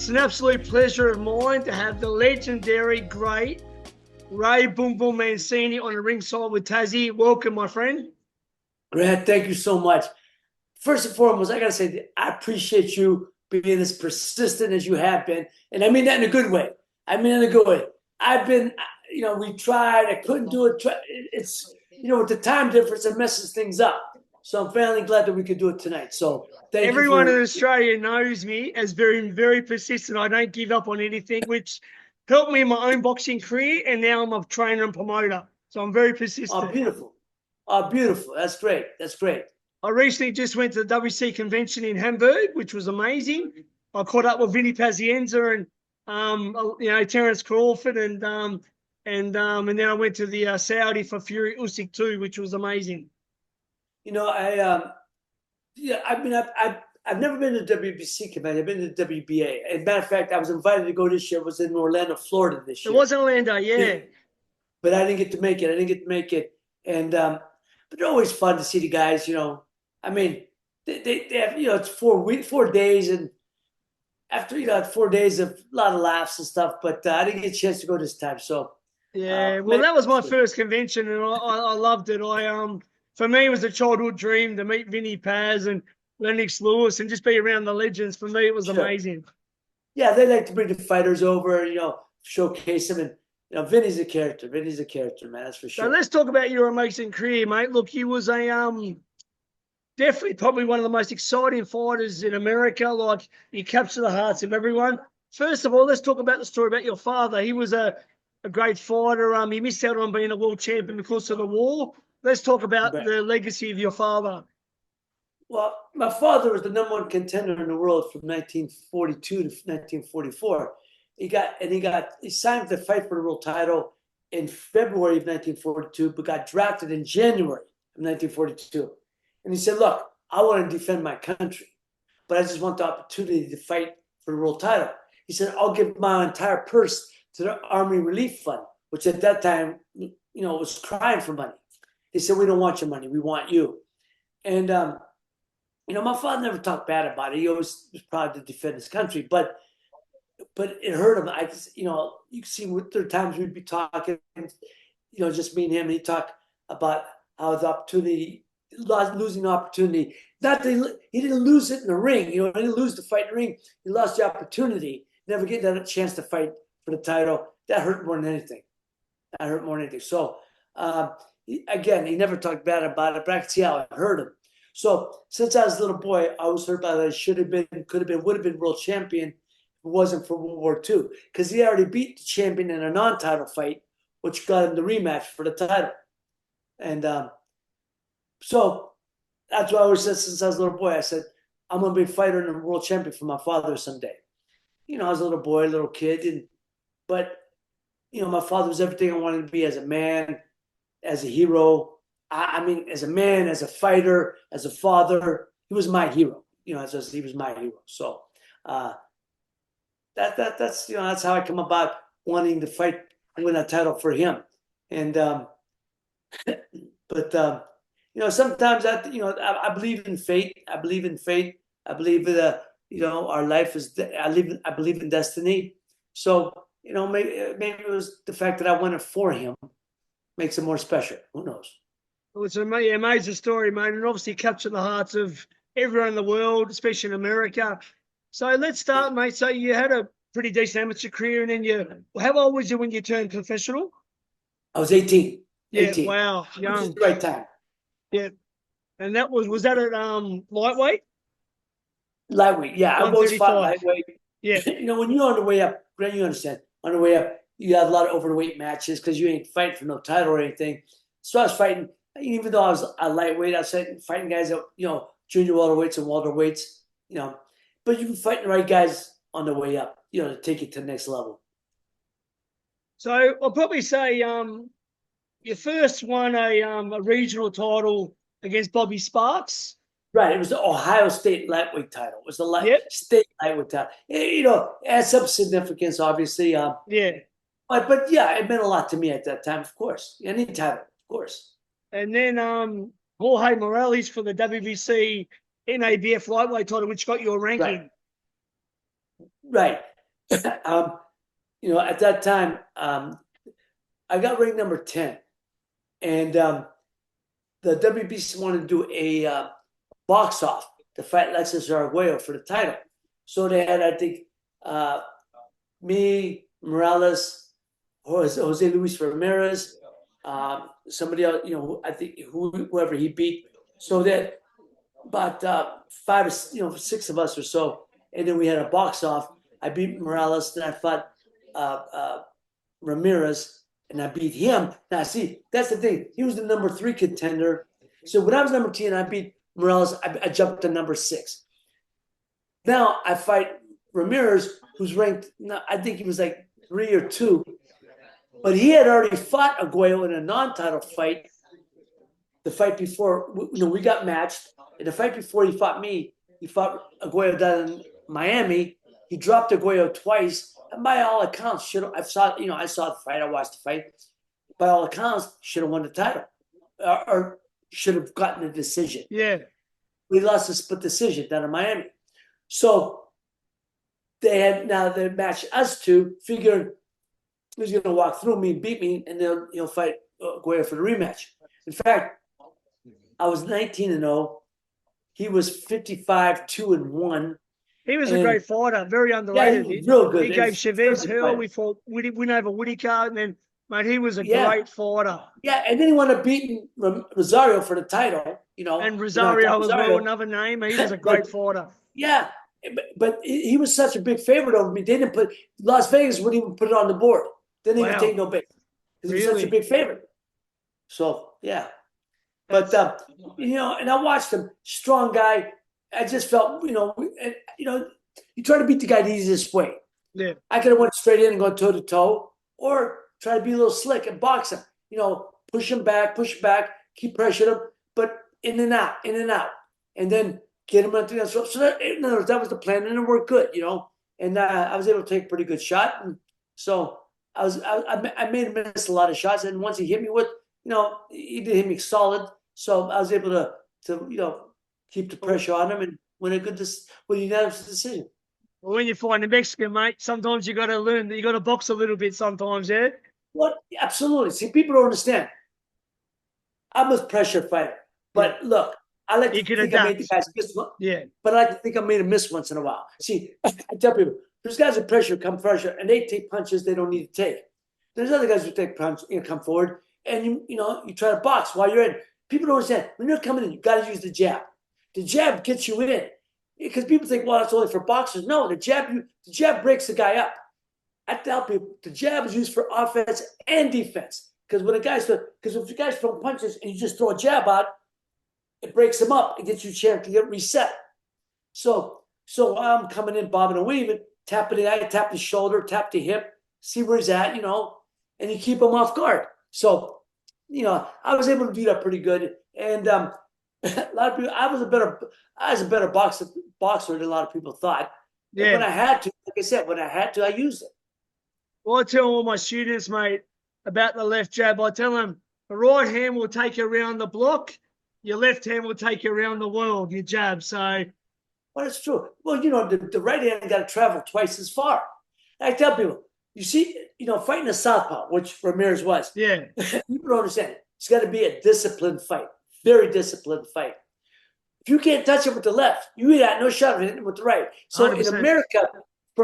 It's an absolute pleasure of mine to have the legendary, great Ray Boom Boom Mancini on the ringside with Tassie. Welcome, my friend. Grant, thank you so much. First and foremost, I got to say that I appreciate you being as persistent as you have been. And I mean that in a good way. I've been, we tried. I couldn't do it. It's, with the time difference, it messes things up. So I'm finally glad that we could do it tonight. So thank you. Everyone in Australia knows me as very, very persistent. I don't give up on anything, which helped me in my own boxing career. And now I'm a trainer and promoter. So I'm very persistent. Oh, beautiful. Oh, beautiful. That's great. That's great. I recently just went to the WC convention in Hamburg, which was amazing. I caught up with Vinny Pazienza and Terence Crawford and then I went to the Saudi for Fury Usyk too, which was amazing. I've never been to the WBC convention. I've been to the WBA. As a matter of fact, I was invited to go this year. I was in Orlando, Florida this year. It was Orlando, yeah. But I didn't get to make it. And but they're always fun to see the guys. I mean, they have it's 4 days, and after 4 days of a lot of laughs and stuff. But I didn't get a chance to go this time. So yeah, well, that was my first convention, and I loved it. For me, it was a childhood dream to meet Vinny Paz and Lennox Lewis and just be around the legends. For me, it was amazing. Yeah, they like to bring the fighters over, showcase them. And, Vinny's a character. Vinny's a character, man. That's for sure. So let's talk about your amazing career, mate. Look, you was definitely probably one of the most exciting fighters in America. Like, you capture the hearts of everyone. First of all, let's talk about the story about your father. He was a great fighter. He missed out on being a world champion because of the war. Let's talk about the legacy of your father. Well, my father was the #1 contender in the world from 1942 to 1944. He signed to fight for the world title in February of 1942, but got drafted in January of 1942. And he said, "Look, I want to defend my country, but I just want the opportunity to fight for the world title." He said, "I'll give my entire purse to the Army Relief Fund," which at that time, was crying for money. He said, "We don't want your money. We want you." And, my father never talked bad about it. He always was proud to defend his country, but it hurt him. You can see there are times we'd be talking, just me and him, and he'd talk about how the opportunity, losing the opportunity. Not that he didn't lose it in the ring. He didn't lose the fight in the ring. He lost the opportunity, never getting that chance to fight for the title. That hurt more than anything. So, again, he never talked bad about it, but I could see how it hurt him. So since I was a little boy, I always heard about it. I should have been, could have been, would have been world champion if it wasn't for World War II. Because he already beat the champion in a non-title fight, which got him the rematch for the title. And so that's why I always said since I was a little boy, I said, I'm going to be a fighter and a world champion for my father someday. I was a little boy, a little kid. But my father was everything I wanted to be as a man, as a hero. I mean, as a man, as a fighter, as a father, he was my hero. He was my hero. So that's how I come about wanting to fight and win a title for him. And sometimes I believe in fate. I believe that our life is. I believe in destiny. So maybe it was the fact that I won it for him makes it more special. Who knows? Well, it's an amazing story, mate, and obviously captured the hearts of everyone in the world, especially in America. So let's start, mate. So you had a pretty decent amateur career, and then how old was you when you turned professional? I was 18. Yeah, 18. Wow, young. Which is the right time. Yeah, and that was that at lightweight? Lightweight, yeah. I always fought lightweight. Yeah. When you're on the way up, Grant, you understand. On the way up, you have a lot of overweight matches because you ain't fighting for no title or anything. So I was fighting. Even though I was a lightweight, I was fighting guys at, junior welterweights and welterweights, but you can fight the right guys on the way up, to take it to the next level. So I'll probably say you first won a regional title against Bobby Sparks. Right. It was the Ohio State lightweight title. It was the state lightweight title. It has some significance, obviously. Yeah. But yeah, it meant a lot to me at that time, of course. Any title, of course. And then Jorge Morales for the WBC NABF lightweight title, which got you a ranking. Right. At that time, I got ranked number 10, and the WBC wanted to do a box off to fight Alexis or Argüello for the title. So they had, I think, me, Morales, Jose Luis Ramírez, somebody else, I think whoever he beat. So that about 5 or 6 of us or so, and then we had a box off. I beat Morales, then I fought Ramírez, and I beat him. Now, see, that's the thing. He was the number 3 contender. So when I was number 10, I beat Morales. I jumped to number 6. Now I fight Ramírez, who's ranked, I think he was like 3 or 2. But he had already fought Argüello in a non-title fight. The fight before, we got matched. In the fight before he fought me, he fought Argüello down in Miami. He dropped Argüello twice. And by all accounts, I saw the fight. I watched the fight. By all accounts, should have won the title, or should have gotten a decision. Yeah, we lost a split decision down in Miami. So they matched us two, figuring he's going to walk through me, beat me, and then he'll fight Argüello for the rematch. In fact, I was 19-0. He was 55-2-1. he was a great fighter, very underrated. Yeah, he was real good. He gave Chavez hell. We fought win over Whitaker, and then, mate, he was a great fighter. Yeah, and then he wound up beating Rosario for the title, And Rosario was another name. He was a great fighter. Yeah, but he was such a big favorite over me. They didn't put Las Vegas wouldn't even put it on the board. They didn't even take no bait because he was such a big favorite. So yeah, but and I watched him, strong guy. I just felt, you try to beat the guy the easiest way. Yeah, I could have went straight in and gone toe to toe, or try to be a little slick and box him. Push him back, keep pressuring him, but in and out, and then get him into the so in other words, that was the plan, and it worked good, And I was able to take a pretty good shot, and so I made him miss a lot of shots, and once he hit me with, he did hit me solid, so I was able to keep the pressure on him and win a unanimous decision. Well, when you find a Mexican, mate, sometimes you got to learn that you got to box a little bit sometimes, yeah? Well, absolutely. See, people don't understand. I'm a pressure fighter. But look, I like to think I made the guys miss one. Yeah. But I like to think I made a miss once in a while. See, I tell people, there's guys who pressure, and they take punches they don't need to take. There's other guys who take punches, come forward, and you try to box while you're in. People don't understand. When you're coming in, you got to use the jab. The jab gets you in. Because people think, well, that's only for boxers. No, the jab breaks the guy up. I tell people the jab is used for offense and defense. Because if the guy's throwing punches and you just throw a jab out, it breaks him up. It gets you a chance to get reset. So I'm coming in, bobbing and weaving, tapping the eye, tap the shoulder, tap the hip, see where he's at, and you keep him off guard. So, I was able to do that pretty good. And a lot of people, I was a better boxer than a lot of people thought. Yeah. When I had to, like I said, I used it. Well, I tell all my students, mate, about the left jab. I tell them the right hand will take you around the block. Your left hand will take you around the world, your jab. So, well, it's true. Well, the right hand got to travel twice as far. I tell people, you see, fighting a southpaw, which Ramírez was. Yeah. People don't understand. It's got to be a disciplined fight. Very disciplined fight. If you can't touch it with the left, you got no shot of hitting it with the right. So 100%. In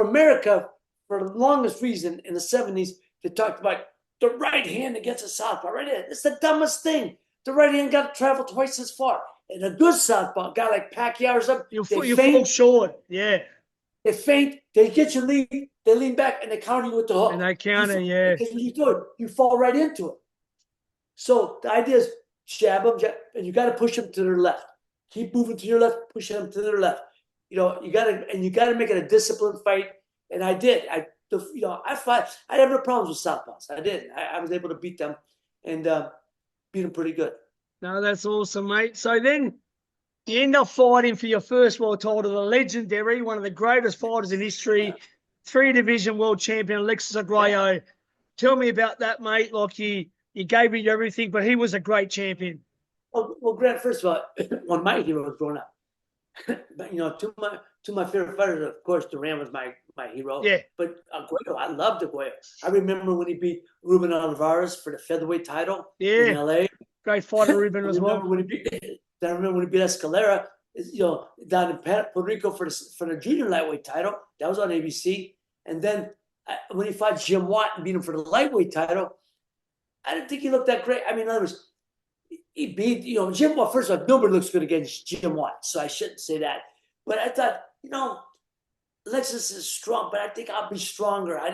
America, for the longest reason in the 70s, they talked about the right hand against a southpaw. Right hand. It's the dumbest thing. The right hand got to travel twice as far. And a good southpaw, a guy like Pacquiao or something, you fall short. Yeah. They feint. They get your lead. They lean back and they counter you with the hook. And they counter, yeah. Because when you do it, you fall right into it. So the idea is jab them, and you got to push them to their left. Keep moving to your left, push them to their left. You got to make it a disciplined fight. And I did. I fought. I had no problems with southpaws. I did. I was able to beat them and beat them pretty good. No, that's awesome, mate. So then you end up fighting for your first world title, the legendary, one of the greatest fighters in history, 3-division world champion, Alexis Argüello. Tell me about that, mate. Like you gave me everything, but he was a great champion. Well, Grant, first of all, one of my heroes growing up. But, two of my favorite fighters, of course, Duran was my my hero. Yeah. But Argüello, I loved Argüello. I remember when he beat Ruben Olivares for the featherweight title in Yeah. LA. Great fighter, Ruben, as well. I remember when he beat Escalera, down in Puerto Rico for the junior lightweight title. That was on ABC. And then when he fought Jim Watt and beat him for the lightweight title, I didn't think he looked that great. I mean, in other words, he beat, Jim Watt. First off, nobody looks good against Jim Watt, so I shouldn't say that. But I thought, Alexis is strong, but I think I'll be stronger. I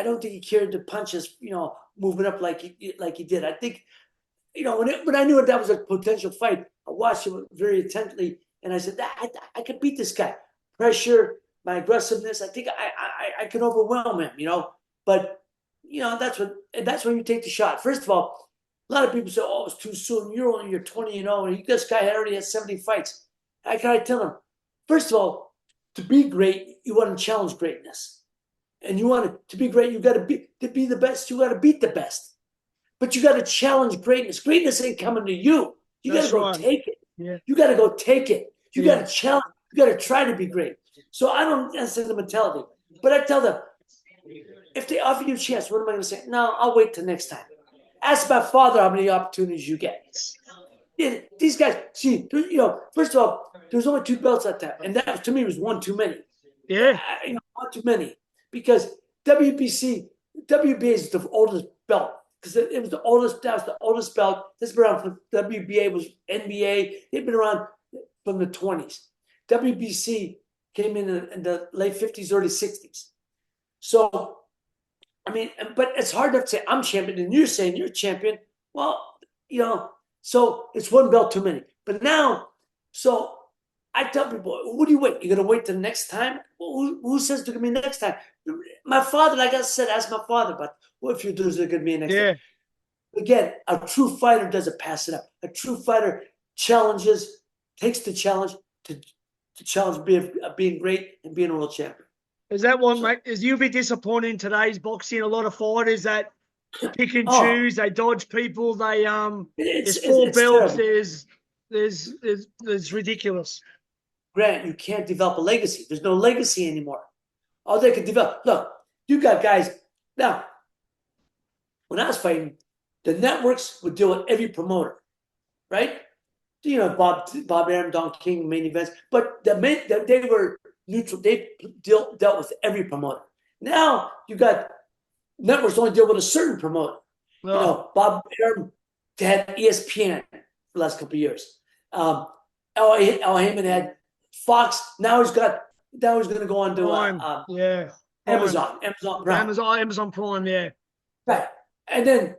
don't think he carried the punches, moving up like he did. I think, when I knew that was a potential fight, I watched him very intently, and I said, I could beat this guy. Pressure, my aggressiveness, I think I can overwhelm him, But that's when you take the shot. First of all, a lot of people say, "Oh, it's too soon. You're 20-0, and this guy already has 70 fights." I gotta tell him, first of all, to be great, you want to challenge greatness, and you want to be great. You got to be the best. You got to beat the best, but you got to challenge greatness. Greatness ain't coming to you. You got to go take it. Yeah. You got to go take it. You got to challenge. You got to try to be great. So I don't understand the mentality, but I tell them, if they offer you a chance, what am I going to say? No, I'll wait till next time. Ask my father how many opportunities you get. These guys, see, first of all, there was only 2 belts at that time, and that to me was one too many. Yeah, one too many, because WBA is the oldest belt, because it was the oldest. That was the oldest belt. This has been around from WBA was NBA. They've been around from the 20s. WBC came in the late 50s, early 60s. So, but it's hard enough to say I'm champion, and you're saying you're champion. Well, so it's one belt too many. But now, so I tell people, what do you wait? You're going to wait till next time? Well, who says it's going to be next time? My father, like I said, ask my father, but what if there's going to be next time? Again, a true fighter doesn't pass it up. A true fighter takes the challenge to challenge being great and being a world champion. Is that one, mate? Is you be disappointed in today's boxing? A lot of fighters that pick and choose, they dodge people, there's 4 belts, there's ridiculous. Grant, you can't develop a legacy. There's no legacy anymore. All they can develop. Look, you got guys. Now, when I was fighting, the networks would deal with every promoter, right? Bob Arum, Don King, main events, but they were neutral. They dealt with every promoter. Now you got networks only deal with a certain promoter. Bob Arum had ESPN for the last couple of years. Al Heyman had Fox. Now he's going to go on to Amazon Prime. Amazon Prime, yeah. Right. And then,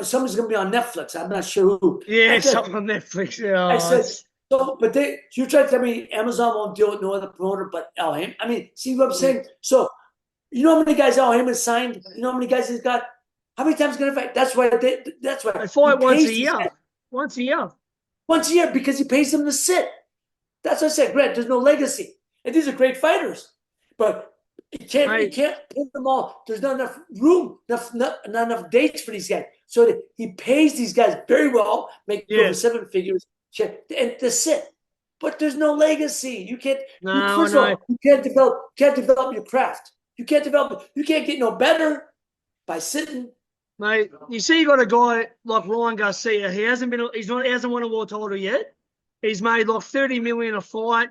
somebody's going to be on Netflix. I'm not sure who. Yeah, something on Netflix. Yeah. I said, but you try to tell me Amazon won't deal with no other promoter but Al Heyman? See what I'm saying? So, you know how many guys Al Heyman signed? You know how many guys he's got? How many times he's going to fight? That's why. They fight once a year. Once a year because he pays them to sit. That's what I said, Grant. There's no legacy, and these are great fighters, but you can't put them all. There's not enough room, not enough dates for these guys. So he pays these guys very well, make over 7 figures, and to sit. But there's no legacy. You can't. First of all, you can't develop your craft. You can't develop. You can't get no better by sitting. Mate, you see, you got a guy like Ryan Garcia. He hasn't won a world title yet. He's made like 30 million a fight.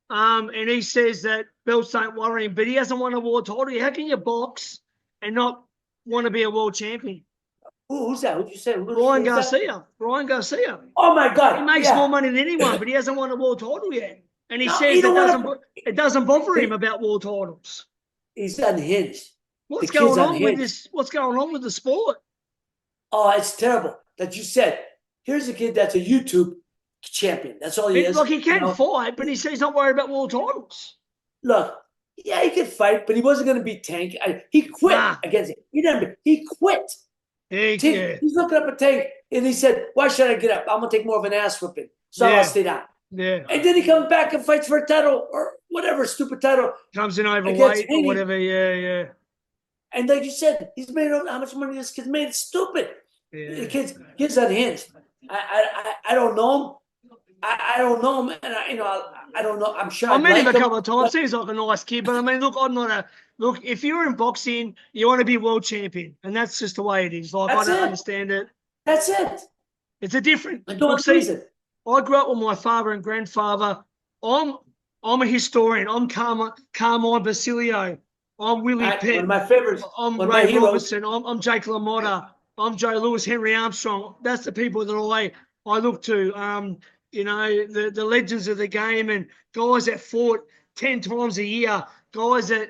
And he says that belts don't worry him, but he hasn't won a world title. How can you box and not want to be a world champion? Who's that? Who'd you say? Ryan Garcia. Ryan Garcia. Oh my God! He makes more money than anyone, but he hasn't won a world title yet. And he says it doesn't bother him about world titles. He's unhinged. What's going on with this? What's going on with the sport? Oh, it's terrible. That you said. Here's a kid that's a YouTube champion. That's all he is. Look, he can fight, but he says he's not worried about world titles. Look, yeah, he can fight, but he wasn't going to beat Tank. He quit against him. He quit. He's looking up at Tank, and he said, "Why should I get up? I'm going to take more of an ass whipping, so I'll stay down." Yeah. And then he comes back and fights for a title or whatever stupid title. Comes in overweight or whatever. Yeah. And like you said, he's made how much money this kid's made. It's stupid. Yeah. The kid's unhinged. I don't know him. I don't know him, and I don't know. I'm sure I I'd met him like a couple him, of times. Seems like a nice kid, but I mean, look, I'm not a look. If you're in boxing, you want to be world champion, and that's just the way it is. Like That's I don't it. understand it. That's it. It's a different. I don't Look, see, reason. I grew up with my father and grandfather. I'm a historian. I'm Carmine Basilio. I'm Willie One Pitt. of my favorites. I'm One of Ray my heroes. Robertson. I'm Jake LaMotta. I'm Joe Lewis, Henry Armstrong. That's the people that I look to. You know, the legends of the game and guys that fought 10 times a year, guys that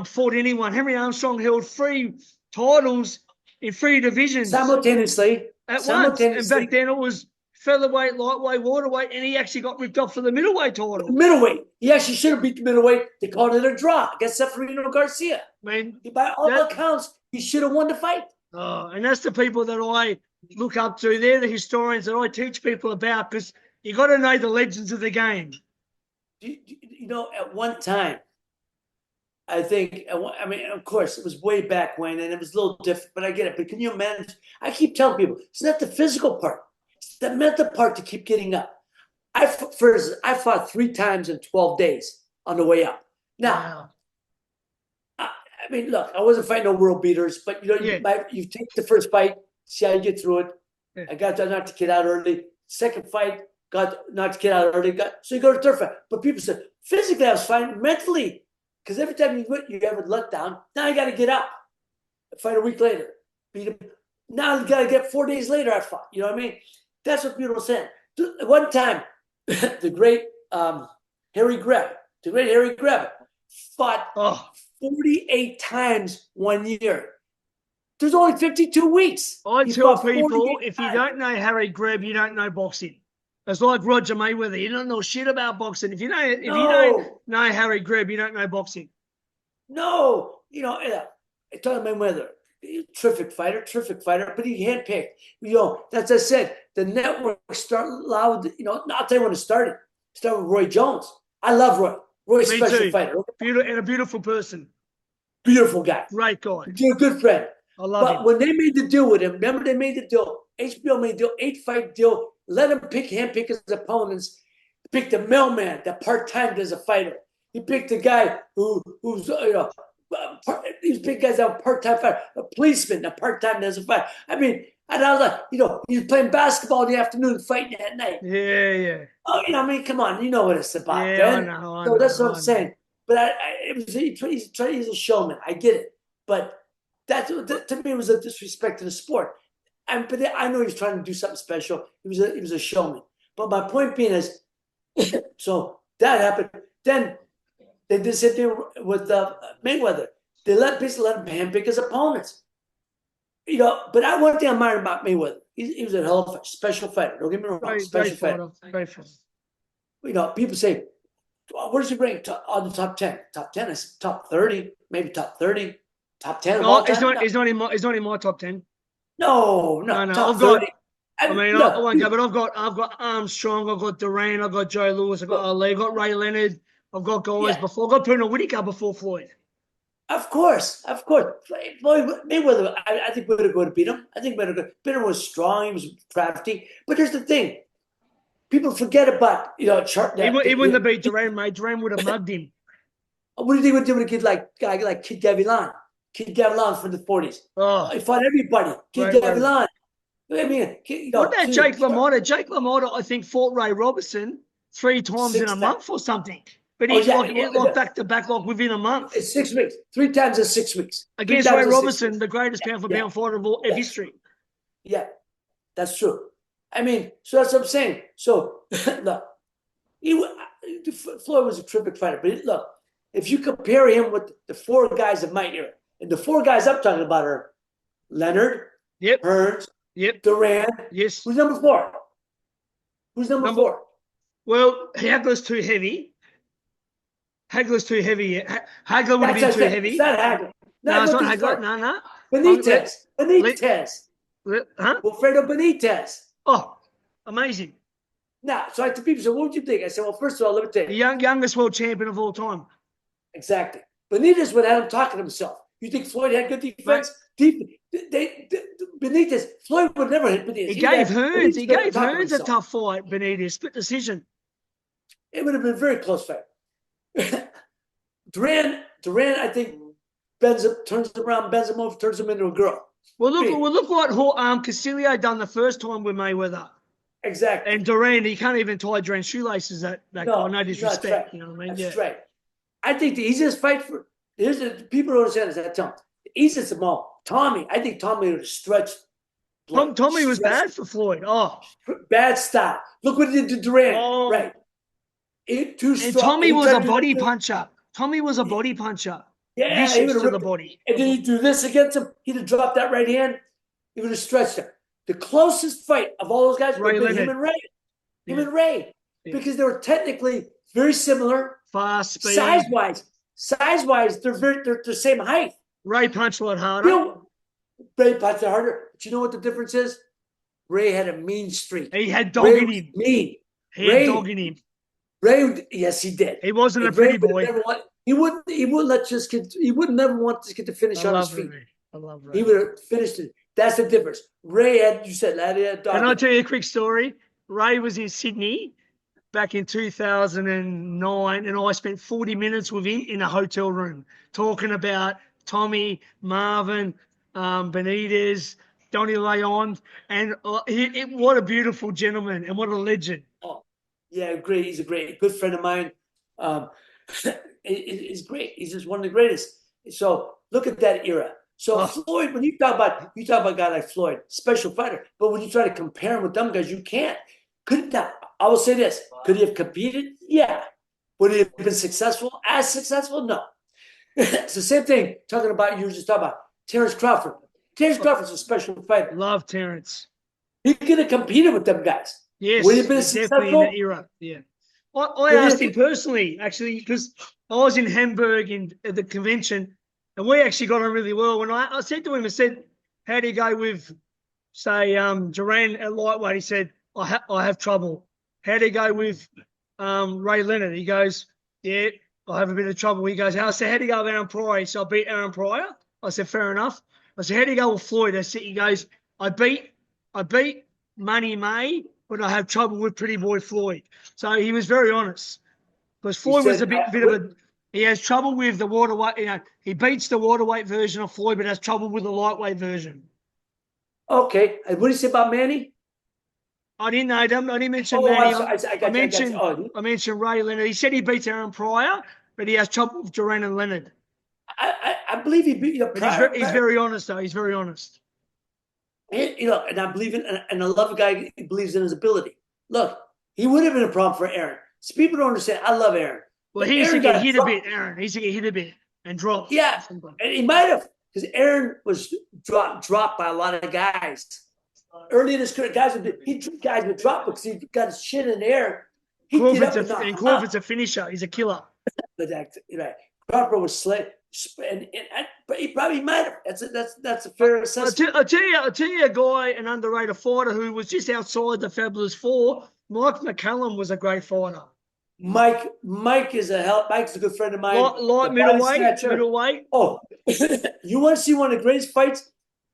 fought anyone. Henry Armstrong held 3 titles in 3 divisions Simultaneously. at once. And back then it was featherweight, lightweight, waterweight, and he actually got ripped up for the middleweight title. Middleweight. He actually should have beat the middleweight. They called it a draw against Seferino Garcia. I mean, By all accounts, he should have won the fight. and that's the people that I look up to. They're the historians that I teach people about because you got to know the legends of the game. You know, at one time, I think, I mean, of course, it was way back when, and it was a little different, but I get it. But can you manage? I keep telling people, it's not the physical part. It's the mental part to keep getting up. I fought 3 times in 12 days on the way up. Now, Wow. I mean, look, I wasn't fighting no world beaters, but, you know, you take the first fight, see how you get through it. Yeah. I got to knock the kid out early. Second fight, got knocked the kid out early. So you go to third fight. But people said, physically, I was fine. Mentally, because every time you quit, you have a letdown. Now you got to get up. Fight a week later. Beat him. Now you got to get 4 days later, I fought. You know what I mean? That's what people are saying. One time, the great Harry Greb fought 48 times 1 year. There's only 52 weeks. I tell people, if you don't know Harry Greb, you don't know boxing. It's like Roger Mayweather. You don't know shit about boxing. If you don't know Harry Greb, you don't know boxing. No, you know, talking about Mayweather, terrific fighter, but he handpicked. You know, that's I said. The network allowed. You know, I'll tell you when it started. It started with Roy Jones. I love Roy. Roy's a special fighter. And a beautiful person. Beautiful guy. Great guy. You're a good friend. I love him. But when they made the deal with him, remember they made the deal. HBO made the deal, 8-fight deal. Let him handpick his opponents. Pick the mailman that part-time as a fighter. He picked a guy who's these big guys that are part-time fighter, a policeman that part-time as a fighter. I mean, and I was like, you know, he's playing basketball in the afternoon, fighting at night. Yeah. Oh, you know, I mean, come on, you know what it's about. Yeah, Ben. I know. So that's what I'm saying. But he's a showman. I get it, but that to me was a disrespect to the sport. But I know he's trying to do something special. He was a showman. But my point being is, so that happened. Then they did the same thing with Mayweather. They basically let him handpick his opponents. You know, but one thing I admire about Mayweather, he was a hell of a special fighter. Don't get me wrong, special fighter. Great fighter. You know, people say, where does he rank on the top 10? Top 10 is top 30, maybe top 30, top 10. No, it's not in my top 10. No. Top 30. I won't go, but I've got Armstrong, I've got Duran, I've got Joe Lewis, I've got Ali, I've got Ray Leonard, I've got guys before. I've got Bruno Whittaker before Floyd. Of course. Mayweather, I think Whittaker would have beat him. I think Whittaker was strong, he was crafty. But here's the thing. People forget about, you know, he wouldn't have beat Duran, mate. Duran would have mugged him. What do you think would do with a kid like Kid Gavilan? Kid Gavilan from the 40s. Oh, he fought everybody. Kid Gavilan. I mean, what about Jake LaMotta? Jake LaMotta, I think, fought Ray Robertson 3 times in a month or something. But he's like back to back, like within a month. It's 6 weeks. 3 times in 6 weeks. Against Ray Robertson, the greatest pound for pound fighter of history. Yeah, that's true. I mean, so that's what I'm saying. So, look, Floyd was a terrific fighter. But look, if you compare him with the 4 guys of my era, and the 4 guys I'm talking about are Leonard, Hearns, Duran. Yes. Who's number 4? Who's number 4? Well, Hagler's too heavy. Hagler would have been too heavy. It's not Hagler. No, it's not Hagler. No. Benitez. Huh? Wilfredo Benitez. Oh, amazing. Now, so I to people say, what would you think? I said, well, first of all, let me tell you. The youngest world champion of all time. Exactly. Benitez would have him talking to himself. You think Floyd had good defense? Benitez, Floyd would never hit Benitez. He gave Hearns a tough fight, Benitez, split decision. It would have been a very close fight. Duran, I think, turns him around, bends him over, turns him into a girl. Well, look what Castillo done the first time with Mayweather. Exactly. And Duran, he can't even tie Duran's shoelaces. That guy, no disrespect. Right. You know what I mean? That's right. I think the easiest fight for people don't understand is that the easiest of them all. Tommy, I think Tommy would have stretched. Tommy was bad for Floyd. Oh, bad style. Look what he did to Duran. Oh. Right. And Tommy was a body puncher. Tommy was a body puncher. Yeah, vicious to the body. And then he'd do this against him. He'd have dropped that right hand. He would have stretched him. The closest fight of all those guys would have been him and Ray. Because they were technically very similar. Fast speed. Size-wise, they're the same height. Ray punched a lot harder. Ray punched harder. But you know what the difference is? Ray had a mean streak. He had dog in him. Mean. He had dog in him. Ray, yes, he did. He wasn't a pretty boy. He wouldn't let this kid. He would never want this kid to finish on his feet. I love Ray. He would have finished it. That's the difference. Ray had, you said, that he had dog. Can I tell you a quick story? Ray was in Sydney back in 2009, and I spent 40 minutes with him in a hotel room talking about Tommy, Marvin, Benitez, Donny Leon, and what a beautiful gentleman and what a legend. Oh, yeah, great. He's a good friend of mine. He's great. He's just one of the greatest. So look at that era. So Floyd, when you talk about a guy like Floyd, special fighter, but when you try to compare him with them guys, you can't. I will say this: could he have competed? Yeah. Would he have been successful? As successful? No. It's the same thing. You were just talking about Terrence Crawford. Terrence Crawford's a special fighter. Love Terrence. He could have competed with them guys. Yes, would he have been definitely successful? in that era. Yeah. I asked him personally, actually, because I was in Hamburg at the convention, and we actually got on really well. When I said to him, I said, how do you go with, say, Duran at lightweight? He said, I have trouble. How do you go with Ray Leonard? He goes, yeah, I have a bit of trouble. He goes, I said, how do you go with Aaron Pryor? He said, I beat Aaron Pryor. I said, fair enough. I said, how do you go with Floyd? He goes, I beat Money May, but I have trouble with Pretty Boy Floyd. So he was very honest. Because Floyd was a bit of a, he has trouble with the waterweight. He beats the waterweight version of Floyd, but has trouble with the lightweight version. Okay. And what did you say about Manny? I didn't know them. I didn't mention Manny. I mentioned Ray Leonard. He said he beats Aaron Pryor, but he has trouble with Duran and Leonard. I believe he beat Pryor. He's very honest, though. He's very honest. And I believe in, and I love a guy who believes in his ability. Look, he would have been a problem for Aaron. So people don't understand. I love Aaron. Well, he used to get hit a bit, Aaron. He used to get hit a bit and drop. Yeah, and he might have, because Aaron was dropped by a lot of guys. Early in his career, guys would drop because he got his shit in the air. Crawford's a finisher. He's a killer. Right. Crawford was slick. But he probably might have. That's a fair assessment. I'll tell you a guy, an underrated fighter who was just outside the Fabulous Four. Mike McCallum was a great fighter. Mike is Mike's a good friend of mine. Light middleweight. Oh, you want to see one of the greatest fights,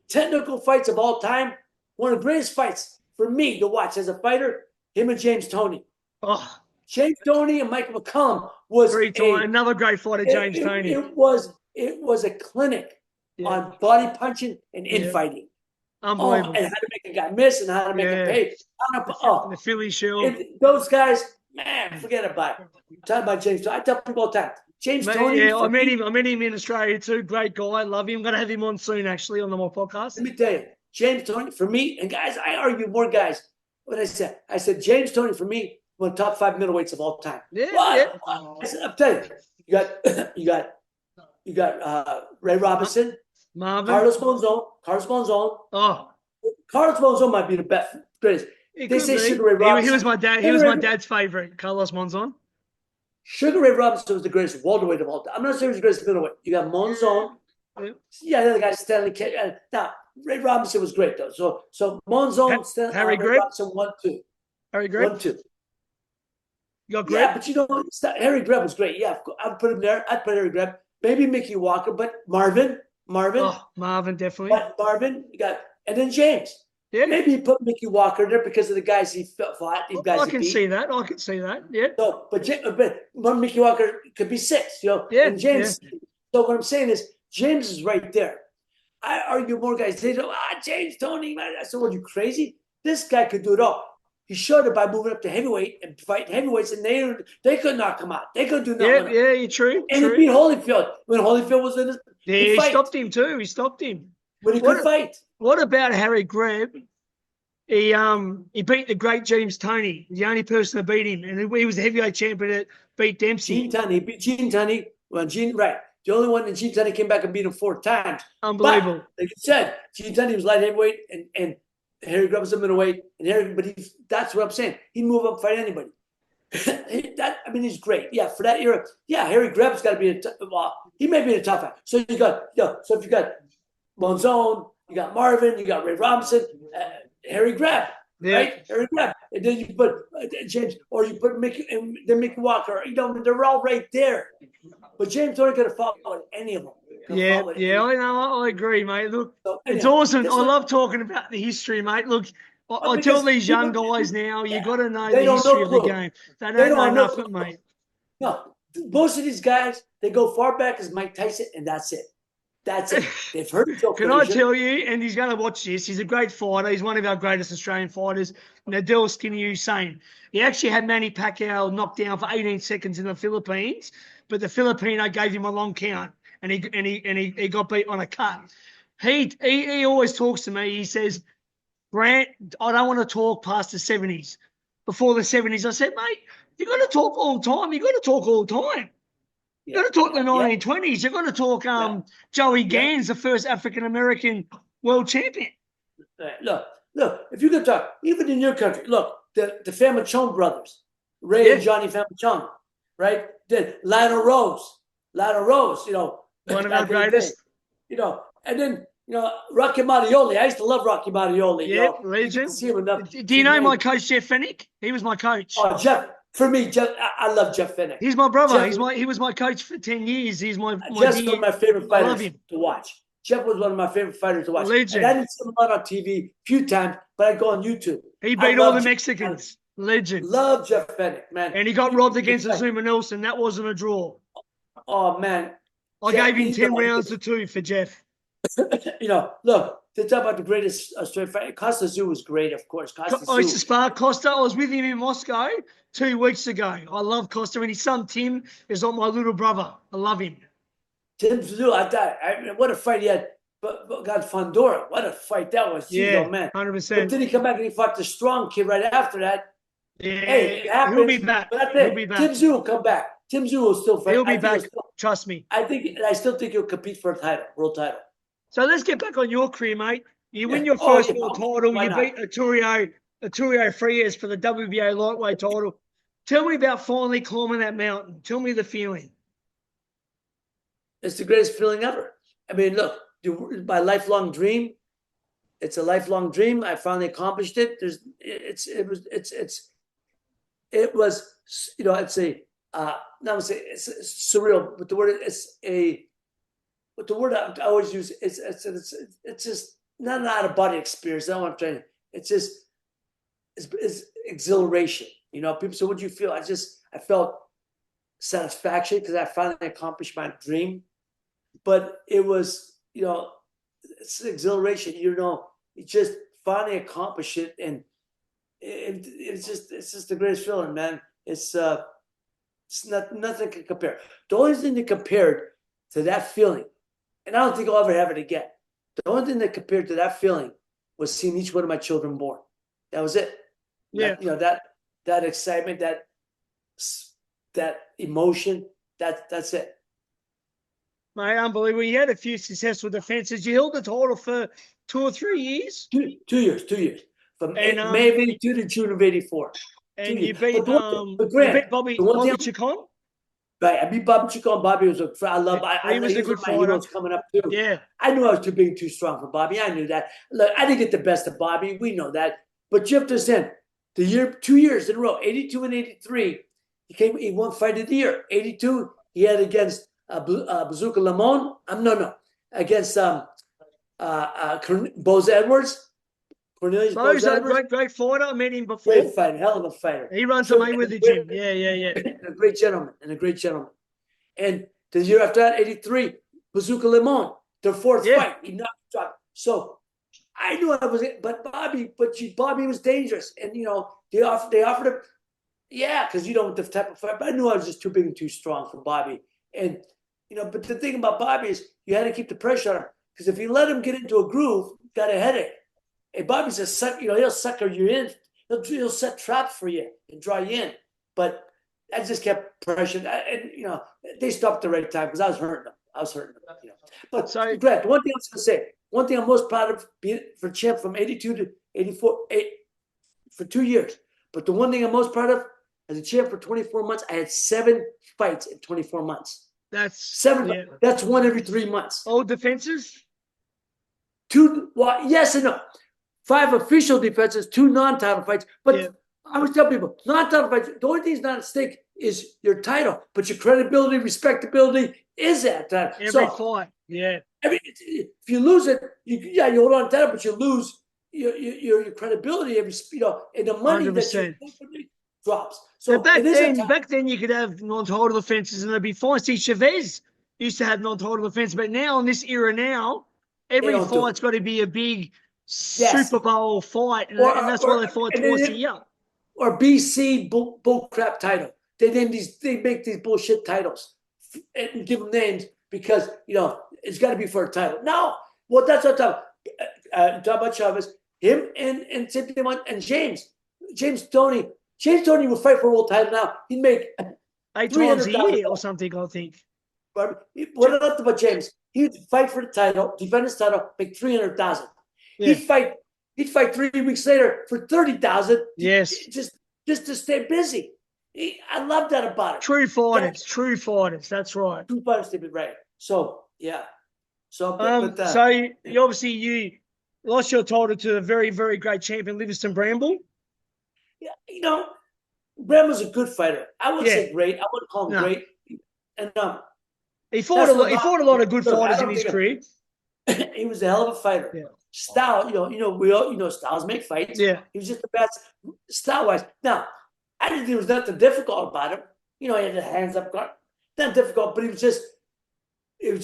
technical fights of all time? One of the greatest fights for me to watch as a fighter, him and James Toney. Oh, James Toney and Mike McCallum was another great fighter, James Toney. It was a clinic on body punching and infighting. Unbelievable. And how to make a guy miss and how to make him pay. The Philly Shield. Those guys, man, forget about it. I'm talking about James Toney. I tell people all the time. James Toney. Yeah, I met him in Australia too. Great guy. Love him. I'm going to have him on soon, actually, on my podcast. Let me tell you, James Toney, for me, and guys, I argue more guys. What I said James Toney, for me, one of the top 5 middleweights of all time. Yeah. I said, I'm telling you, you got Ray Robinson, Marvin, Carlos Monzon. Oh, Carlos Monzon might be the best, greatest. They say Sugar Ray Robinson. He was my dad. He was my dad's favorite, Carlos Monzon. Sugar Ray Robinson was the greatest welterweight of all time. I'm not saying he was the greatest middleweight. You got Monzon. Yeah, the other guy Stanley. Now Ray Robinson was great though. So Monzon, Harry Ray Robinson 1-2. Harry Greb. 1-2. You got Greb? Yeah, but Harry Greb was great. Yeah, I'd put him there. I'd put Harry Greb. Maybe Mickey Walker, but Marvin. Oh, Marvin, definitely. But Marvin, you got, and then James. Yeah. Maybe he put Mickey Walker there because of the guys he fought. These guys I he can beat. see that. I can see that. Yeah. So, but Mickey Walker could be 6, Yeah, and James. So what I'm saying is, James is right there. I argue more guys. They go, James, Tony. I said, what, are you crazy? This guy could do it all. He showed it by moving up to heavyweight and fighting heavyweights, and they could knock him out. They could do nothing. Yeah, you're true. And he beat Holyfield when Holyfield was in his he stopped him too. He stopped him. When he could fight. What about Harry Greb? He beat the great James Toney, the only person to beat him, and he was the heavyweight champion that beat Dempsey. Gene Tunney beat Gene Tunney. Well, right. The only one that Gene Tunney came back and beat him 4 times. Unbelievable. But, like you said, Gene Tunney was light heavyweight, and Harry Greb was a middleweight, that's what I'm saying. He'd move up and fight anybody. He's great. Yeah, for that era. Yeah, Harry Greb's got to be he may be a tough fight. So you got, so if you got Monzon, you got Marvin, you got Ray Robinson, Harry Greb, right? Harry Greb, and then you put James, or you put Mickey Walker. They're all right there. But James only could have fought with any of them. Yeah, I know. I agree, mate. Look, it's awesome. I love talking about the history, mate. Look, I tell these young guys now, you got to know the history of the game. They don't know nothing, mate. No, most of these guys, they go far back as Mike Tyson, and that's it. That's it. They've heard Joe. Can I tell you, and he's going to watch this, he's a great fighter. He's one of our greatest Australian fighters, Nadal Skinny Hussein. He actually had Manny Pacquiao knocked down for 18 seconds in the Philippines, but the Filipino gave him a long count, and he got beat on a cut. He always talks to me. He says, Grant, I don't want to talk past the 70s. Before the 70s, I said, mate, you got to talk all the time. You got to talk all the time. You got to talk the 1920s. You got to talk Joey Gans, the first African-American world champion. Look, if you could talk, even in your country, look, the Famachon brothers, Ray and Johnny Famachon, right? Then Lionel Rose, one of our greatest. And then, Rocky Mattioli. I used to love Rocky Mattioli. Yeah, legend. Do you know my coach, Jeff Fennick? He was my coach. Oh, Jeff. For me, Jeff, I love Jeff Fennick. He's my brother. He was my coach for 10 years. He's my Jeff's one of my favorite fighters to watch. Jeff was one of my favorite fighters to watch. Legend. And I didn't see him a lot on TV a few times, but I'd go on YouTube. He beat all the Mexicans. Legend. Love Jeff Fennick, man. And he got robbed against Azuma Nelson. That wasn't a draw. Oh, man. I gave him 10 rounds to 2 for Jeff. Look, to talk about the greatest Australian fighter, Costa Zoo was great, of course. I used to spar Costa. I was with him in Moscow 2 weeks ago. I love Costa, and his son Tim is like my little brother. I love him. Tim Zoo, what a fight he had. But God, Fondora, what a fight that was. Yeah, man. 100%. But then he come back and he fought the strong kid right after that. Yeah, hey, it happens. He'll be back. He'll be back. Tim Zoo will come back. Tim Zoo will still fight. He'll be back. Trust me. I still think he'll compete for a world title. So let's get back on your career, mate. You win your first world title. You beat Arturo Frias for the WBA lightweight title. Tell me about finally climbing that mountain. Tell me the feeling. It's the greatest feeling ever. I mean, look, my lifelong dream. It's a lifelong dream. I finally accomplished it. It was I'd say it's surreal, but the word but the word I always use is it's just not an out of body experience. That's what I'm trying to. It's just it's exhilaration. People say, "What do you feel?" I felt satisfaction because I finally accomplished my dream. But it was it's exhilaration. You just finally accomplished it, and it's just the greatest feeling, man. It's nothing can compare. The only thing that compared to that feeling, and I don't think I'll ever have it again. The only thing that compared to that feeling was seeing each one of my children born. That was it. Yeah. That excitement, that emotion, that's it. Mate, unbelievable. You had a few successful defenses. You held the title for 2 or 3 years? 2 years. 2 years. From May of 82 to June of 84. And you beat Bobby Chacon? Right, I beat Bobby Chacon. Bobby was he was a good fighter. Coming up too. Yeah, I knew I was too strong for Bobby. I knew that. Look, I didn't get the best of Bobby. We know that. But you have to understand, 2 years in a row, 82 and 83, he won fight of the year. 82, he had against Bazooka Lamont. Against Bose Edwards. Cornelius Bo's a Bozadovich, great fighter. I met him before. great fighter, hell of a fighter. He runs So, the Mayweather gym. Yeah. And a great gentleman, And the year after that, 83, Bazooka Limon, their fourth fight. He knocked him out. So I knew I was it, but Bobby was dangerous. And, they offered him, because the type of fight, but I knew I was just too big and too strong for Bobby. And, but the thing about Bobby is you had to keep the pressure on him. Because if you let him get into a groove, got a headache. And Bobby's a suck, he'll sucker you in. He'll set traps for you and draw you in. But I just kept pressuring. And, they stopped the right time because I was hurting them. But, Grant, one thing I was going to say, one thing I'm most proud of being for champ from 82 to 84, for 2 years. But the one thing I'm most proud of, as a champ for 24 months, I had 7 fights in 24 months. That's 7. Yeah. That's 1 every 3 months. All defenses? 2, yes and no. 5 official defenses, 2 non-title fights. But I always tell people, non-title fights, the only thing that's not at stake is your title. But your credibility, respectability is at that. Every fight, if you lose it, you hold on to title, but you lose your credibility, and the money 100%. that you drops. So back then you could have non-title defenses and it'd be fine. See, Chavez used to have non-title defense, but now in this era every fight's got to be a big Super Bowl fight, and that's why they fight twice a year. Or BC bull crap title. They make these bullshit titles and give them names because it's got to be for a title. No, well that's what I'm talking about. Chavez, him and Cynthia and James Toney will fight for a world title now. He'd make 8 times a year or something, I think. But what about James? He'd fight for the title, defend his title, make $300,000. Yeah. He'd fight 3 weeks later for $30,000. Yes, just to stay busy. I love that about it. True fighters. That's right. True fighters to be right. So So you lost your title to a very, very great champion, Livingstone Bramble. Yeah, Bramble's a good fighter. I wouldn't say great. I wouldn't call him great. And he fought a lot of good fighters in his career. He was a hell of a fighter. Yeah. Style, we all styles make fights. Yeah. He was just the best style-wise. Now, I didn't think there was nothing difficult about him. He had the hands up guard. Not difficult, but it was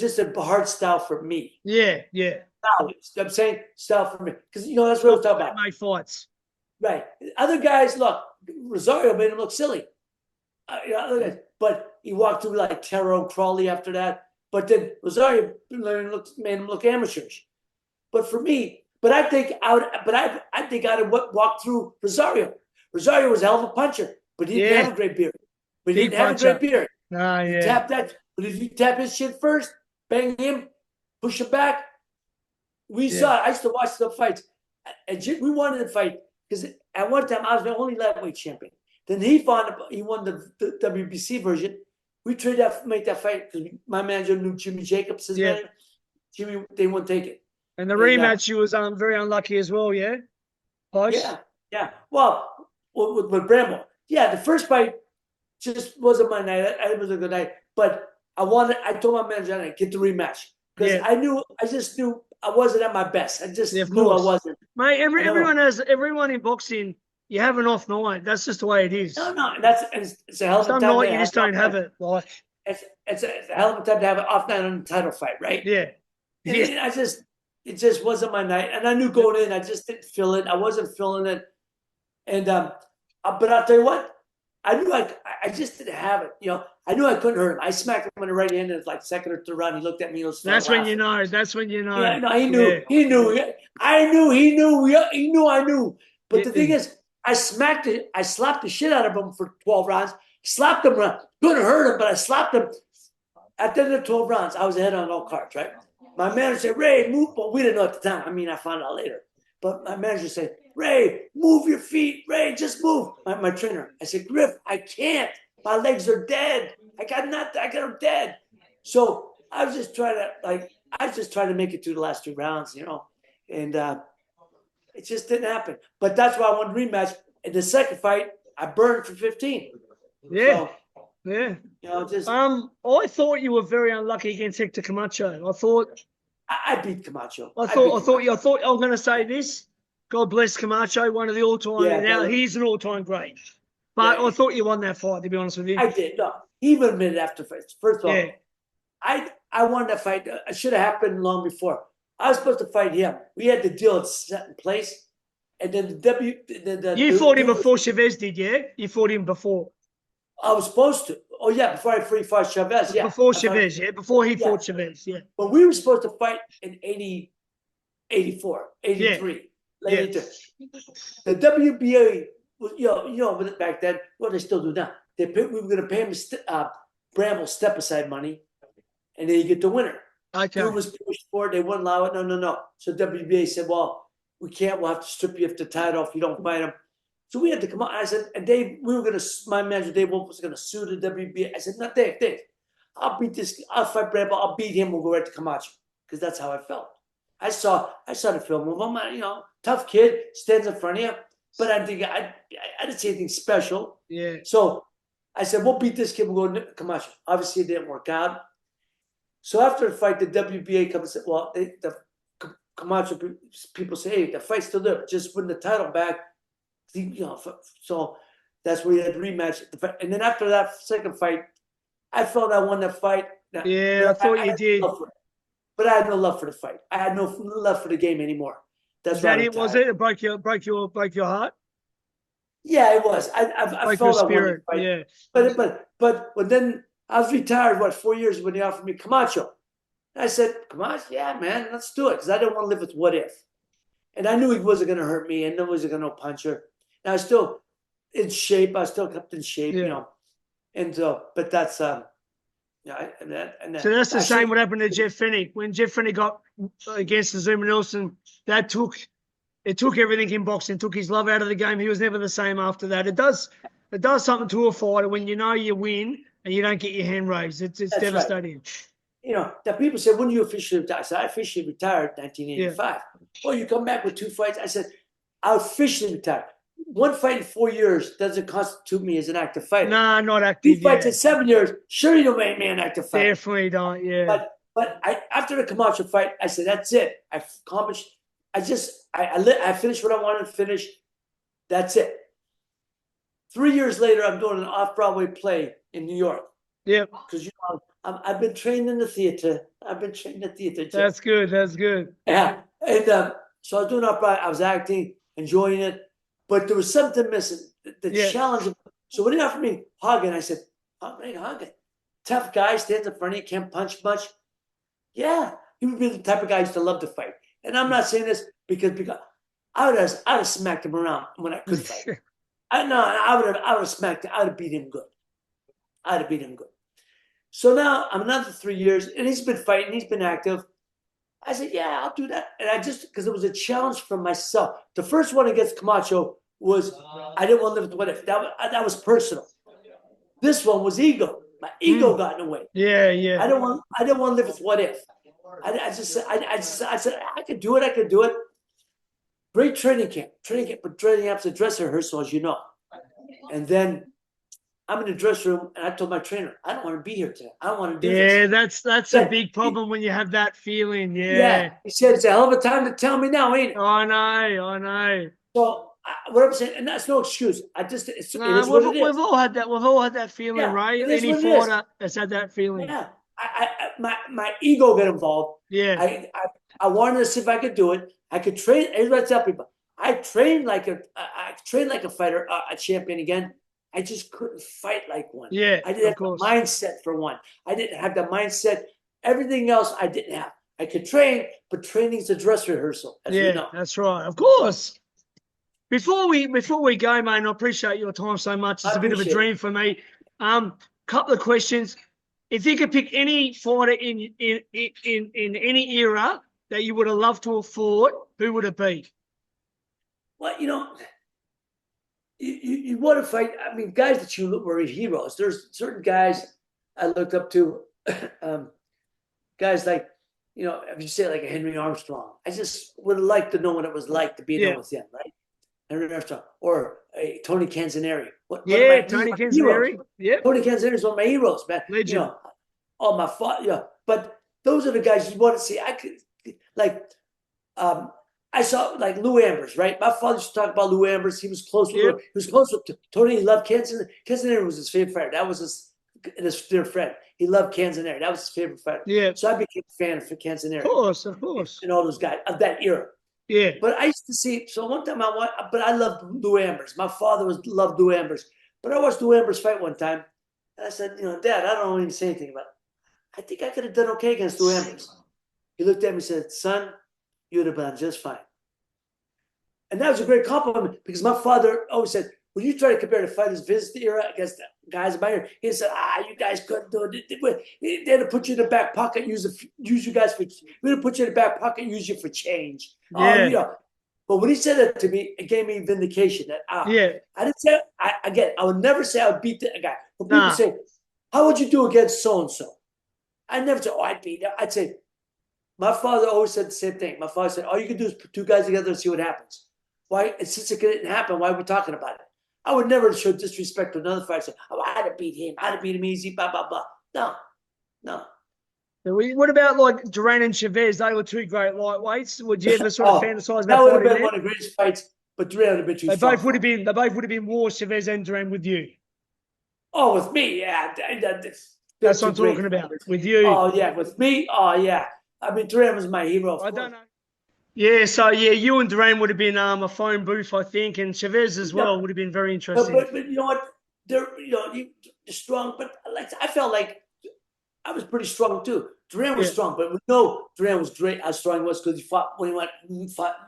just a hard style for me. Yeah. Style, I'm saying style for me. Because, that's what I was talking about. My fights. Right. Other guys, look, Rosario made him look silly. Other guys, but he walked through like Taro Crawley after that. But then Rosario made him look amateurish. But for me, I think I would walk through Rosario. Rosario was a hell of a puncher, but he didn't have a great beard. He tapped that. But if you tap his shit first, bang him, push him back. We saw it. I used to watch the fights. And we wanted to fight because at one time I was the only lightweight champion. Then he won the WBC version. We tried to make that fight because my manager knew Jimmy Jacobs. His manager. Jimmy, they wouldn't take it. And the rematch, you was very unlucky as well, yeah? Close? Yeah. Well, with Bramble. Yeah, the first fight just wasn't my night. It was a good night. But I told my manager I get the rematch. Because I just knew I wasn't at my best. I just knew I wasn't. Mate, everyone in boxing, you have an off night. That's just the way it is. No, it's a hell of a time. Some night you just don't have it. Like it's a hell of a time to have an off night on the title fight, right? Yeah. It just wasn't my night. And I knew going in, I just didn't feel it. I wasn't feeling it. And but I'll tell you what, I knew I just didn't have it. I knew I couldn't hurt him. I smacked him in the right hand in like second or third round. He looked at me. That's when you know. Yeah, no, he knew. Yeah. He knew. I knew. He knew. He knew. I knew. But the thing is, I slapped the shit out of him for 12 rounds. Slapped him. Couldn't hurt him, but I slapped him. At the end of 12 rounds, I was ahead on all cards, right? My manager said, Ray, move. But we didn't know at the time. I mean, I found out later. But my manager said, Ray, move your feet. Ray, just move. My trainer. I said, Griff, I can't. My legs are dead. I got them dead. So I was just trying to make it through the last 2 rounds, and it just didn't happen. But that's why I wanted a rematch. In the second fight, I burned for 15. Yeah. So, yeah. I thought you were very unlucky against Hector Camacho. I thought I beat Camacho. I thought I was going to say this. God bless Camacho, one of the all-time. Yeah, Now no. he's an all-time great. But Yeah. I thought you won that fight, to be honest with you. I did. No, he even admitted after fights. First of all, Yeah. I wanted that fight. It should have happened long before. I was supposed to fight him. We had the deal set in place, and then You fought him before Chavez did, yeah? You fought him before. I was supposed to. Oh yeah, before I fought Chavez. Yeah, Before Chavez, yeah. Before he fought Chavez, yeah. But we were supposed to fight in 80, 84, 83. Yeah. 83. The WBA, back then, what they still do now. We were going to pay him Bramble step aside money, and then you get the winner. Okay. Who was pushed for it? They wouldn't allow it. No. So WBA said, "Well, we can't. We'll have to strip you of the title if you don't fight him." So we had to come out. I said, and Dave, we were going to. My manager Dave Wolf was going to sue the WBA. I said, "No, Dave, I'll beat this. I'll fight Bramble. I'll beat him. We'll go right to Camacho," because that's how I felt. I saw the film of him. Tough kid, stands in front of you. But I think I didn't see anything special. Yeah. So I said, we'll beat this kid. We'll go to Camacho. Obviously, it didn't work out. So after the fight, the WBA comes and said, well, the Camacho people say, hey, the fight's still there. Just win the title back. So that's where you had the rematch. And then after that second fight, I felt I won that fight. Yeah, I thought you did. But I had no love for the fight. I had no love for the game anymore. That's that it, was it? It broke your heart? Yeah, it was. I felt I won the fight. Yeah. But then I was retired, 4 years when they offered me Camacho. And I said, Camacho, yeah, man, let's do it. Because I didn't want to live with what if. And I knew he wasn't going to hurt me. And no wasn't going to puncher. And I was still in shape. I was still kept in shape, And so, but that's so that's the same what happened to Jeff Fennick. When Jeff Fennick got against Zuma Nelson, it took everything in boxing, took his love out of the game. He was never the same after that. It does something to a fighter when you know you win and you don't get your hand raised. It's devastating. Right. That people say, when do you officially retire? I said, I officially retired in 1985. Yeah. Well, you come back with 2 fights. I said, I officially retired. 1 fight in 4 years doesn't constitute me as an active fighter. Nah, not active. 2 fights in 7 years, sure you don't make me an active fighter. Definitely don't, yeah. But after the Camacho fight, I said, that's it. I accomplished. I finished what I wanted to finish. That's it. 3 years later, I'm doing an off-Broadway play in New York. Yeah. Because I've been trained in the theater. That's good. That's good. Yeah. And so I was doing off-Broadway. I was acting, enjoying it. But there was something missing. The challenge. So when they offered me Haugen, I said, oh, man, Haugen. Tough guy, stands in front of you, can't punch much. Yeah. He would be the type of guy who used to love to fight. And I'm not saying this because I would have smacked him around when I could fight. I would have smacked him. I would have beat him good. So now I'm another 3 years, and he's been fighting. He's been active. I said, yeah, I'll do that. And because it was a challenge for myself. The first one against Camacho was, I didn't want to live with what if. That was personal. This one was ego. My ego got in the way. Yeah. I didn't want to live with what if. I said, I could do it. Great training camp, but training camp's a dress rehearsal, as you know. And then I'm in the dressing room, and I told my trainer, I don't want to be here today. I don't want to do this. Yeah, that's a big problem when you have that feeling. Yeah. He said, it's a hell of a time to tell me now, ain't it? I know. So what I'm saying, and that's no excuse. It is what it is. We've all had that. We've all had that feeling, right? Any fighter has had that feeling. Yeah. My ego got involved. Yeah. I wanted to see if I could do it. I could train. Here's what I tell people: I trained like a fighter, a champion again. I just couldn't fight like one. Yeah, I didn't have the mindset for one. I didn't have the mindset. Everything else I didn't have. I could train, but training's a dress rehearsal. As we know. That's right. Of course. Before we go, man, I appreciate your time so much. It's a bit of a dream for me. Couple of questions. If you could pick any fighter in any era that you would have loved to have fought, who would it be? Well, you want to fight. I mean, guys that you look were heroes. There's certain guys I looked up to, guys like, if you say like a Henry Armstrong, I just would have liked to know what it was like to be there with him, right? Henry Armstrong or Tony Canzoneri. Tony Canzoneri. Yeah, Tony Canzoneri is one of my heroes, man. Legend. All my father. But those are the guys you want to see. I could I saw like Lou Ambers, right? My father used to talk about Lou Ambers. He was close with Yep. He was close with Tony. He loved Canzoneri. Canzoneri was his favorite fighter. That was his dear friend. He loved Canzoneri. That was his favorite fighter. Yeah. So I became a fan of Canzoneri. Of course. And all those guys of that era. Yeah. But I used to see. So one time but I loved Lou Ambers. My father loved Lou Ambers. But I watched Lou Ambers fight one time, and I said, Dad, I don't even say anything about it. I think I could have done okay against Lou Ambers. He looked at me and said, son, you would have done just fine. And that was a great compliment because my father always said, when you try to compare the fighters visit the era against the guys in my era, he said, you guys couldn't do it. They'd put you in the back pocket, use you guys for, we'd put you in the back pocket, use you for change. Yeah. But when he said that to me, it gave me vindication that, yeah. I didn't say, I would never say I would beat the guy. But people say, how would you do against so-and-so? I never say, I'd beat him. I'd say, my father always said the same thing. My father said, all you can do is put two guys together and see what happens. Why? And since it didn't happen, why are we talking about it? I would never show disrespect to another fighter. Say, I'd have beat him. I'd have beat him easy, blah, blah, blah. No. What about like Duran and Chavez? They were two great lightweights. Would you ever sort of fantasize about that would have fighting been one of the greatest fights, but Duran would have been too strong. They both would have been war, Chavez and Duran, with you. Oh, with me, yeah. That's what I'm talking about. With you. Oh, yeah. With me, oh, yeah. I mean, Duran was my hero. I don't know. Yeah, so you and Duran would have been a phone booth, I think, and Chavez as well would have been very interesting. But you know what? They're strong, but I felt like I was pretty strong too. Duran was strong, but we know Duran was great. How strong he was because he fought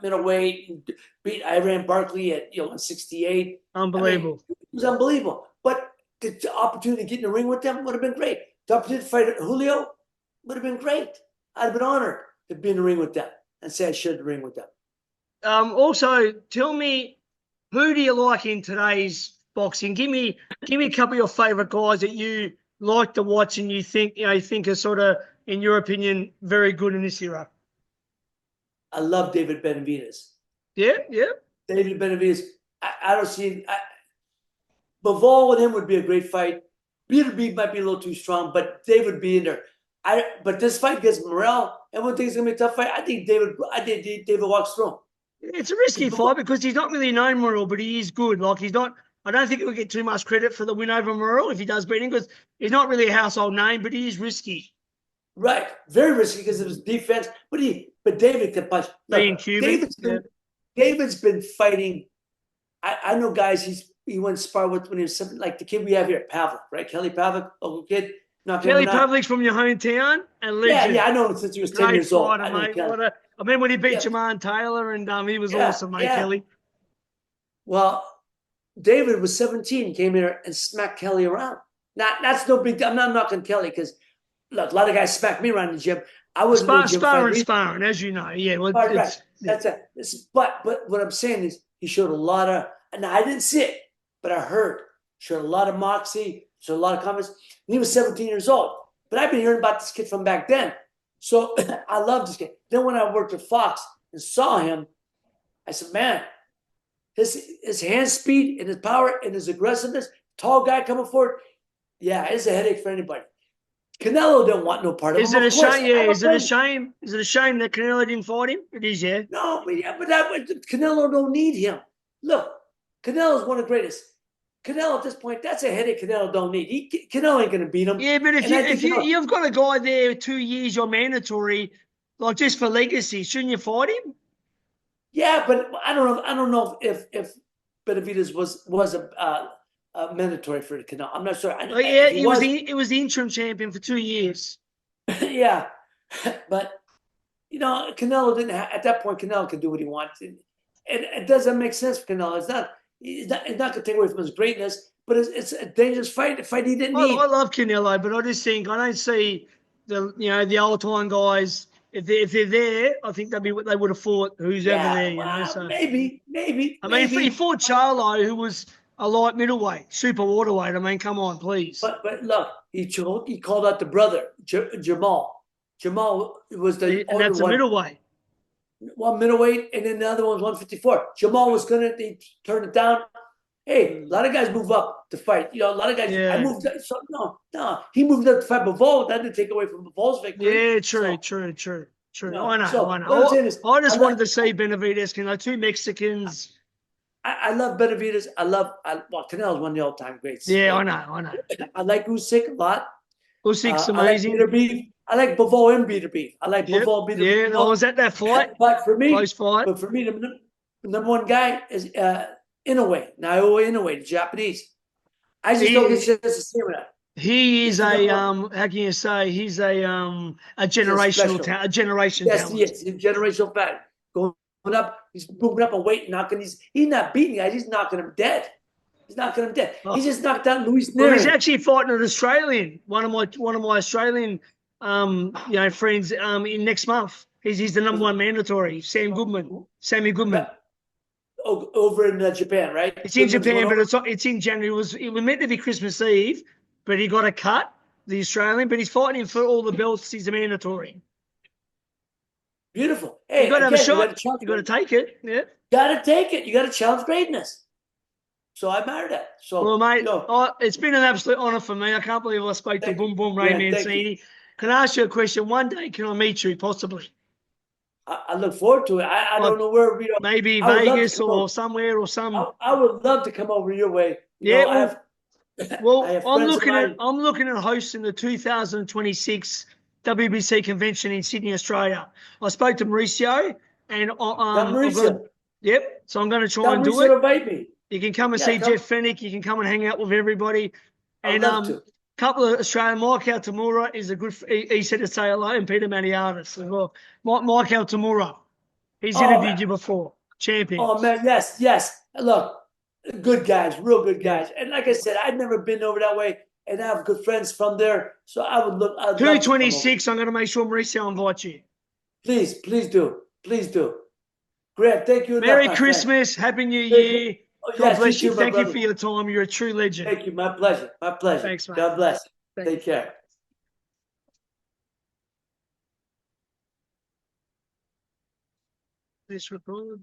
middleweight and beat Iran Barkley at 168. Unbelievable. It was unbelievable. But the opportunity to get in the ring with them would have been great. The opportunity to fight Julio would have been great. I'd have been honored to be in the ring with them and say I shared the ring with them. Also, tell me, who do you like in today's boxing? Give me a couple of your favourite guys that you like to watch and you think are sort of, in your opinion, very good in this era. I love David Benavidez. Yeah. David Benavidez. I don't see. Bivol with him would be a great fight. Peter B might be a little too strong, but David would be in there. But this fight against Morrell, everyone thinks it's gonna be a tough fight. I think David walks through him. It's a risky fight because he's not really known Morrell, but he is good. Like he's not. I don't think he'll get too much credit for the win over Morrell if he does beat him because he's not really a household name, but he is risky. Right, very risky because of his defense. But David can punch. Being Cuban, David's been fighting. I know guys. He went spar with when he was something like the kid we have here, Pavlik, right? Kelly Pavlik, local kid. Kelly Pavlik's from your hometown and legend. Yeah, I know him since he was 10 years old. Fighter, mate. I remember when he beat Jermaine Taylor and he was awesome, mate, Kelly. Well, David was 17, came here and smacked Kelly around. Now, that's no big deal. I'm not knocking Kelly because, look, a lot of guys smack me around the gym. I was sparring, as you know. Yeah, well, right. That's it. But what I'm saying is he showed a lot of, and I didn't see it, but I heard, showed a lot of moxie, showed a lot of confidence. And he was 17 years old. But I've been hearing about this kid from back then. So I love this kid. Then when I worked at Fox and saw him, I said, man, his hand speed and his power and his aggressiveness, tall guy coming forward, yeah, it's a headache for anybody. Canelo don't want no part of it. Is it a shame? Yeah, is it a shame? Is it a shame that Canelo didn't fight him? It is, yeah. No, but Canelo don't need him. Look, Canelo's one of the greatest. Canelo at this point, that's a headache Canelo don't need. Canelo ain't going to beat him. Yeah, but if you've got a guy there 2 years, you're mandatory, like just for legacy, shouldn't you fight him? Yeah, but I don't know if Benavidez was a mandatory for Canelo. I'm not sure. He was the interim champion for 2 years. Yeah, but Canelo didn't. At that point, Canelo could do what he wants, and it doesn't make sense for Canelo. It's not going to take away from his greatness, but it's a dangerous fight. A fight he didn't need. I love Canelo, but I just think I don't see the old time guys. If they're there, I think they would have fought who's ever there. So maybe. I mean, he fought Charlo, who was a light middleweight, super waterweight. I mean, come on, please. But look, he called out the brother Jamal. Jamal was the and that's a middleweight. One middleweight, and then the other one's 154. Jamal was they turn it down. Hey, a lot of guys move up to fight. A lot of guys. Yeah. I moved up. So no, he moved up to fight Bivol. That didn't take away from Bivol's victory. Yeah, true. True. No. I know. So, I know. what I'm saying is, I just I wanted love- to see Benavidez. You know, two Mexicans. I love Benavidez. Well, Canel's one of the all-time greats. Yeah, right? I know. I like Usyk a lot. Usyk's I like amazing. Peter Beef. I like Bivol and Peter Beef. I like Yep. Bivol, Peter Yeah, Beef. I was at that fight. But for me, Close fight. the number one guy is Inoue, Naoya Inoue, the Japanese. I just don't get a chance to see him. He is He's the a number one. how can you say he's a special. generational talent, a generation Yes, talent. he is. He's a generational fan. Going up, he's moving up a weight, knocking. He's not beating guys. He's knocking him dead. He's knocking him dead. Oh. He just knocked out Luis Well, he's Neri. actually fighting an Australian, one of my Australian friends in next month. He's the number one mandatory, Sammy Goodman. Over in Japan, right? It's in Goodman's Japan, going but it's in January. It was meant to be Christmas Eve, but he got a cut, the Australian. But he's fighting him for all the belts. He's a mandatory. beautiful. Hey, You got to have a shot. challenge You got to take it. Yeah. Got to take it. You got to challenge greatness. So I admire that. So, Well, mate, you know, it's been an absolute honour for me. I can't believe I spoke to Boom Boom Ray Yeah, thank Mancini. Can I ask you a question? One day, can I meet you, possibly? I look forward to it. I don't know where we are. Maybe I would love to Vegas come or over. somewhere or some. I would love to come over your way. You Yeah, know, well, I have I'm friends of mine. looking at hosting the 2026 WBC convention in Sydney, Australia. I spoke to Mauricio, and Mauricio. Yep. So I'm going to try Tell and do Mauricio it. to invite me. You can come and Yeah, see come. Jeff Fennick. You can come and hang out with everybody. I'd And love to. couple of Australian, Mike Altamura is a good. He said to say hello, and Peter Maniatis as well. Mike Altamura, he's interviewed you before. Champion. Oh man, yes. Look, good guys, real good guys. And like I said, I've never been over that way, and I have good friends from there. So I would look. I'd love to come over. 226. I'm going to make sure Mauricio invites you. Please do. Greg, thank you. Merry enough, Christmas, Happy New Year. Oh, God yes, bless you you. too, my Thank you brother. for your time. You're a true legend. Thank you. My pleasure. Thanks, mate. God bless. Thank Take care. This record.